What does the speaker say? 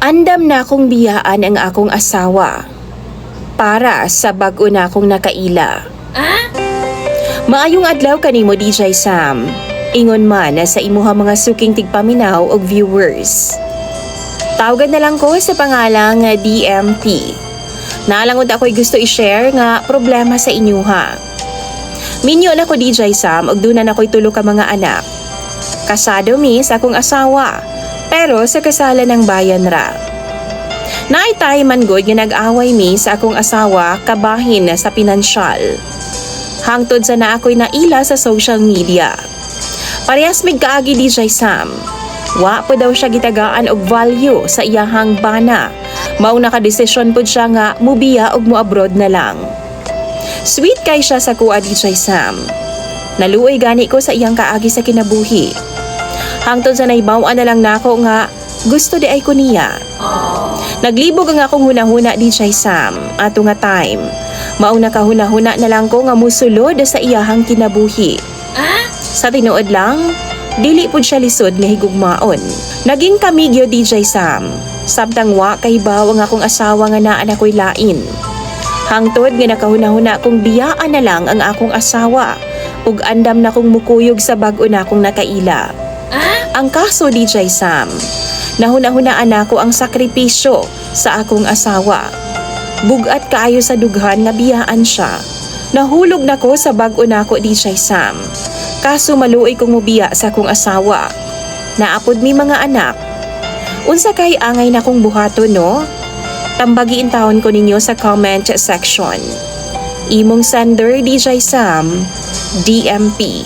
Andam na akong biyaan ang akong asawa para sa bag-o na akong nakaila. Maayong adlaw kanimo DJ Sam. Ingon man sa imuha mga suking tigpaminaw og viewers. Tawagan na lang ko sa pangalang DMP. Naalangod ako'y gusto i-share nga problema sa inyuha. Minyo na ko DJ Sam og dunan ako'y tulo ka mga anak. Kasado mi sa akong asawa, pero sa kasalan ng bayan ra. Naitay man gud nga nag-away mi sa akong asawa kabahin sa pinansyal. Hangtod sa na ako'y naila sa social media. Parehas mig kaagi DJ Sam. Wa pa daw siya gitagaan og value sa iyahang bana. Mao nakadesisyon pud siya nga mubiya og moabroad na lang. Sweet kay siya sa kuha DJ Sam. Naluoy gani ko sa iyang kaagi sa kinabuhi. Hangtod sa naibaw-an na lang nako nga gusto di ay ko niya. Naglibog ang akong hunahuna DJ Sam ato nga time. Mao nakahuna-huna na lang ko nga musulod sa iyahang kinabuhi. Sa tinuod lang, dili pud siya lisod nga higugmaon. Naging kami gyud DJ Sam. Sabtang wa kay baw ang akong asawa nga naa na ko'y lain. Hangtod nga nakahuna-huna kong biyaan na lang ang akong asawa ug andam na kong mukuyog sa bag-o na akong nakaila. Ang kaso DJ Sam, nahuna-hunaan ako ang sakripisyo sa akong asawa. Bugat kaayo sa dughan nga biyaan siya. Nahulog na ko sa bag-o nako DJ Sam. Kaso maluoy kong mubiya sa akong asawa. Naapod mi mga anak. Unsa kay angay na kong buhaton no? Tambagiin taon ko ninyo sa comment section. Imong sender DJ Sam, DMP.